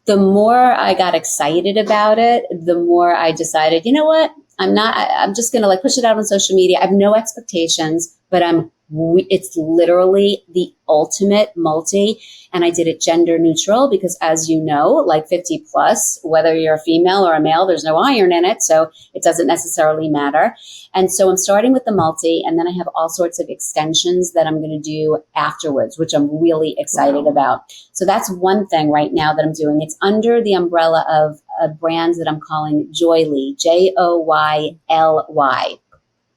the more I got excited about it, the more I decided, you know what? I'm just going to like push it out on social media. I have no expectations, but it's literally the ultimate multi. And I did it gender neutral because, as you know, like 50 plus, whether you're a female or a male, there's no iron in it. So it doesn't necessarily matter. And so I'm starting with the multi, and then I have all sorts of extensions that I'm going to do afterwards, which I'm really excited about. So that's one thing right now that I'm doing. It's under the umbrella of a brand that I'm calling Joyly, Joyly.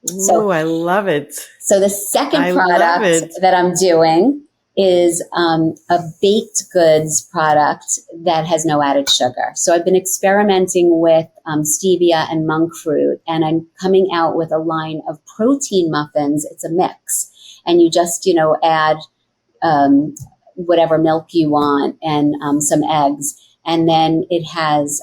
So I love it. So the second product that I'm doing is a baked goods product that has no added sugar. So I've been experimenting with stevia and monk fruit, and I'm coming out with a line of protein muffins. It's a mix, and you just, add whatever milk you want and some eggs, and then it has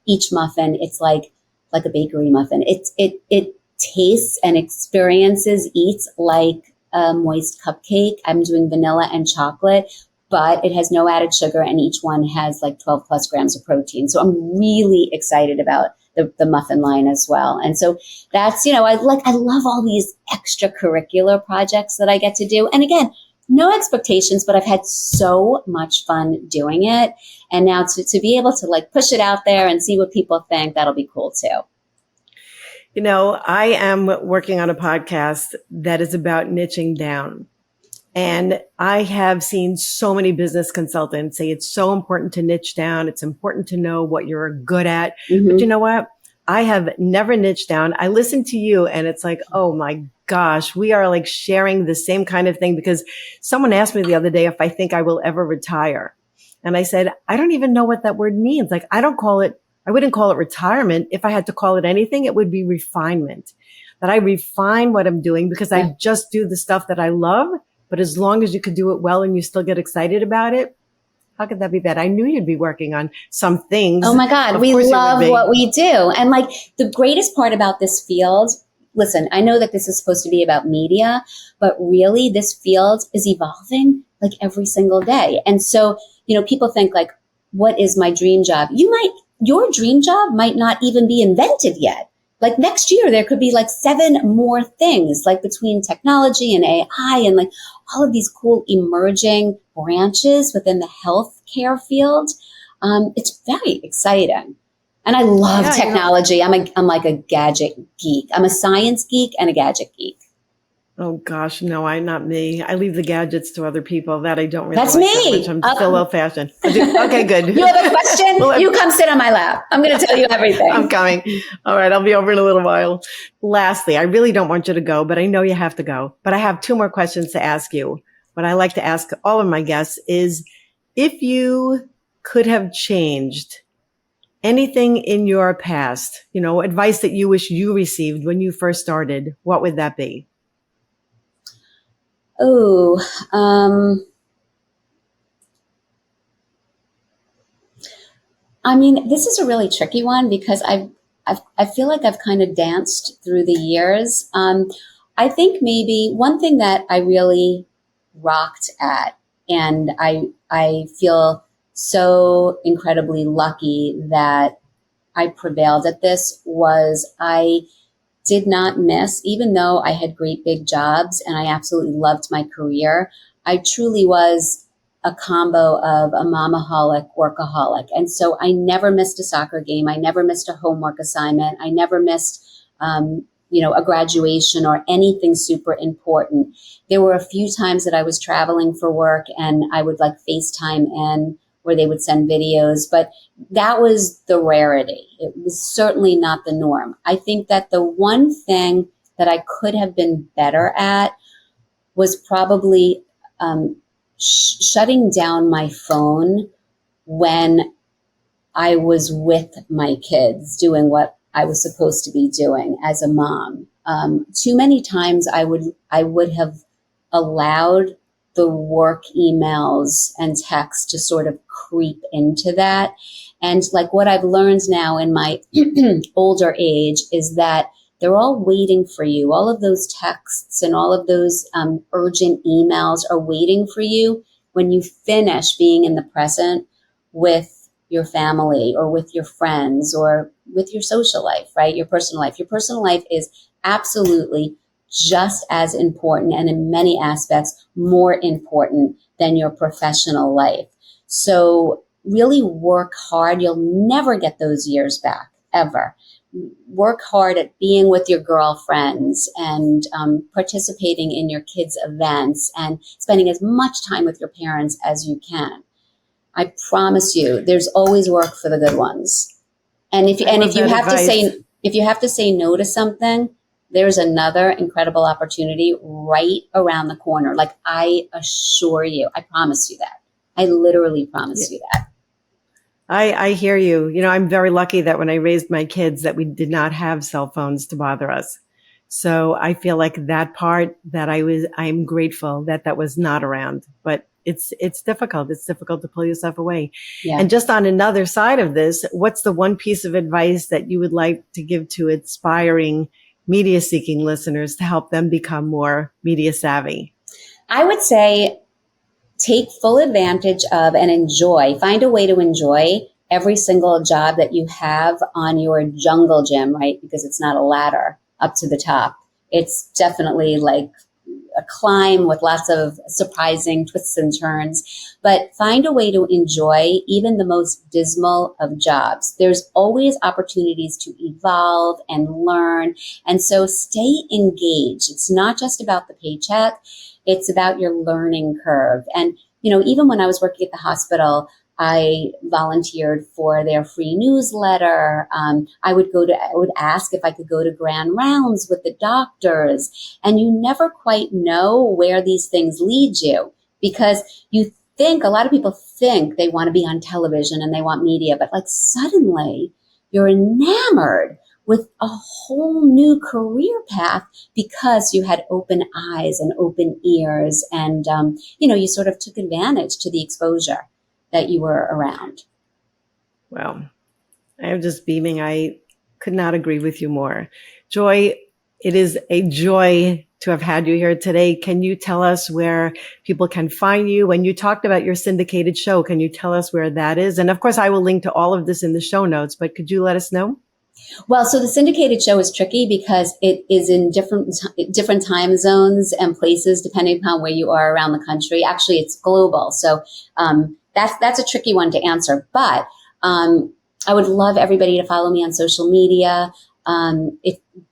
each muffin. It's like a bakery muffin. It tastes and eats like a moist cupcake. I'm doing vanilla and chocolate, but it has no added sugar, and each one has like 12 plus grams of protein. So I'm really excited about the muffin line as well. And so that's, I love all these extracurricular projects that I get to do. And again, no expectations, but I've had so much fun doing it. And now to be able to like push it out there and see what people think, that'll be cool too. I am working on a podcast that is about niching down. And I have seen so many business consultants say it's so important to niche down. It's important to know what you're good at. But you know what? I have never niched down. I listen to you and it's like, oh my gosh, we are like sharing the same kind of thing, because someone asked me the other day if I think I will ever retire. And I said, I don't even know what that word means. Like, I wouldn't call it retirement. If I had to call it anything, it would be refinement. That I refine what I'm doing because I just do the stuff that I love. But as long as you could do it well and you still get excited about it, how could that be bad? I knew you'd be working on some things. Oh my God, we love what we do. And like the greatest part about this field, listen, I know that this is supposed to be about media, but really this field is evolving like every single day. And so, people think like, what is my dream job? Your dream job might not even be invented yet. Like next year, there could be like 7 more things, like between technology and AI and like all of these cool emerging branches within the healthcare field. It's very exciting. And I love technology. I'm like a gadget geek. I'm a science geek and a gadget geek. Oh gosh, no, not me. I leave the gadgets to other people. That I don't really That's like me. that much. I'm still old-fashioned. Okay, good. You have a question? Well, you come sit on my lap. I'm going to tell you everything. I'm coming. All right, I'll be over in a little while. Lastly, I really don't want you to go, but I know you have to go. But I have 2 more questions to ask you. What I like to ask all of my guests is, if you could have changed anything in your past, advice that you wish you received when you first started, what would that be? Oh, this is a really tricky one because I feel like I've kind of danced through the years. I think maybe one thing that I really rocked at, and I feel so incredibly lucky that I prevailed at this, was I did not miss, even though I had great big jobs and I absolutely loved my career, I truly was a combo of a momaholic, workaholic. And so I never missed a soccer game. I never missed a homework assignment. I never missed, a graduation or anything super important. There were a few times that I was traveling for work and I would like FaceTime in, where they would send videos, but that was the rarity. It was certainly not the norm. I think that the one thing that I could have been better at was probably shutting down my phone when I was with my kids doing what I was supposed to be doing as a mom. Too many times I would have allowed the work emails and texts to sort of creep into that. And like what I've learned now in my older age is that they're all waiting for you. All of those texts and all of those urgent emails are waiting for you when you finish being in the present with your family or with your friends or with your social life, right? Your personal life. Your personal life is absolutely just as important, and in many aspects more important than your professional life. So really work hard. You'll never get those years back, ever. Work hard at being with your girlfriends and participating in your kids' events and spending as much time with your parents as you can. I promise you, there's always work for the good ones. And if you have to say no to something, there's another incredible opportunity right around the corner. Like, I assure you, I promise you that. I literally promise you that. I hear you. I'm very lucky that when I raised my kids that we did not have cell phones to bother us. So I feel like that part that I'm grateful that was not around, but it's difficult. It's difficult to pull yourself away. Yeah. And just on another side of this, what's the one piece of advice that you would like to give to aspiring media seeking listeners to help them become more media savvy? I would say take full advantage of and find a way to enjoy every single job that you have on your jungle gym, right? Because it's not a ladder up to the top. It's definitely like a climb with lots of surprising twists and turns, but find a way to enjoy even the most dismal of jobs. There's always opportunities to evolve and learn. And so stay engaged. It's not just about the paycheck. It's about your learning curve. And, even when I was working at the hospital, I volunteered for their free newsletter. I would ask if I could go to grand rounds with the doctors. And you never quite know where these things lead you, because a lot of people think they want to be on television and they want media, but like suddenly you're enamored with a whole new career path because you had open eyes and open ears, and you sort of took advantage to the exposure that you were around. Well, I am just beaming. I could not agree with you more. Joy, it is a joy to have had you here today. Can you tell us where people can find you? When you talked about your syndicated show, can you tell us where that is? And of course, I will link to all of this in the show notes, but could you let us know? Well, so the syndicated show is tricky because it is in different time zones and places depending upon where you are around the country. Actually, it's global. So that's a tricky one to answer. But I would love everybody to follow me on social media, on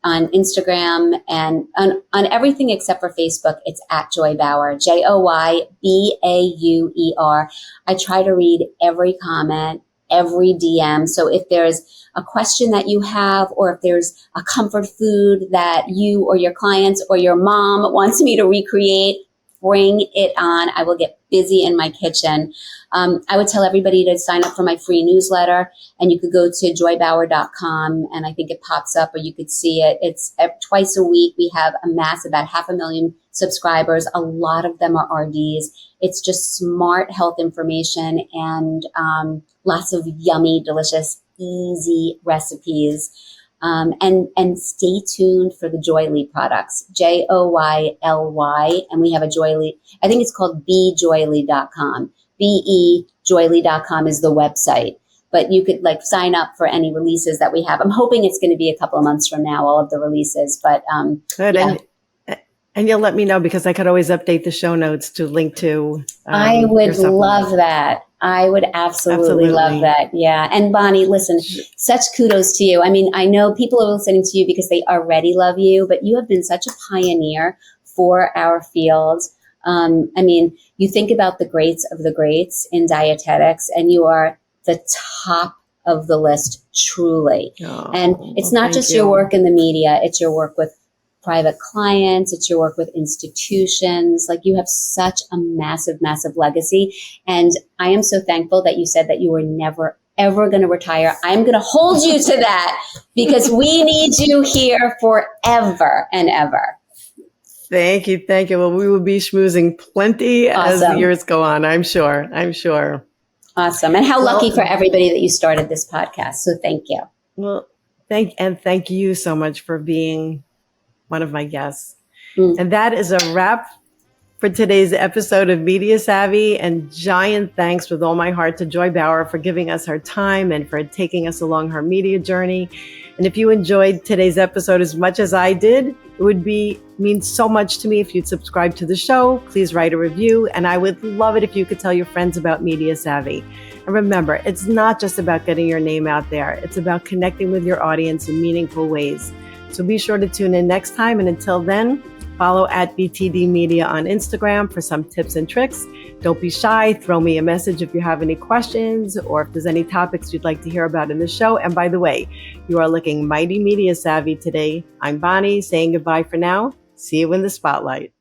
Instagram, and on everything except for Facebook. It's at Joy Bauer, JoyBauer. I try to read every comment, every DM. So if there's a question that you have, or if there's a comfort food that you or your clients or your mom wants me to recreate, bring it on. I will get busy in my kitchen. I would tell everybody to sign up for my free newsletter, and you could go to joybauer.com, and I think it pops up, or you could see it. It's twice a week. We have about 500,000 subscribers. A lot of them are RDs. It's just smart health information and lots of yummy, delicious, easy recipes. And stay tuned for the Joyly products, Joyly. And we have a Joyly, I think it's called bejoyly.com. bejoyly.com is the website. But you could sign up for any releases that we have. I'm hoping it's going to be a couple of months from now, all of the releases. But good. Yeah. And you'll let me know, because I could always update the show notes to link to. I would love that. I would absolutely love that. Yeah. And Bonnie, listen, such kudos to you. I mean, I know people are listening to you because they already love you, but you have been such a pioneer for our field. You think about the greats of the greats in dietetics, and you are the top of the list, truly. Oh, and it's not just your work in the media, it's your work with private clients, it's your work with institutions. You have such a massive, massive legacy. And I am so thankful that you said that you were never, ever going to retire. I'm going to hold you to that, because we need you here forever and ever. Thank you. Thank you. Well, we will be schmoozing plenty as the years go on. I'm sure. Awesome. And how lucky for everybody that you started this podcast. So thank you. Well, thank you so much for being one of my guests. And that is a wrap for today's episode of Media Savvy. And giant thanks with all my heart to Joy Bauer for giving us her time and for taking us along her media journey. And if you enjoyed today's episode as much as I did, it would mean so much to me if you'd subscribe to the show. Please write a review. And I would love it if you could tell your friends about Media Savvy. And remember, it's not just about getting your name out there. It's about connecting with your audience in meaningful ways. So be sure to tune in next time. And until then, follow at BTD Media on Instagram for some tips and tricks. Don't be shy. Throw me a message if you have any questions, or if there's any topics you'd like to hear about in the show. And by the way, you are looking mighty media savvy today. I'm Bonnie, saying goodbye for now. See you in the spotlight.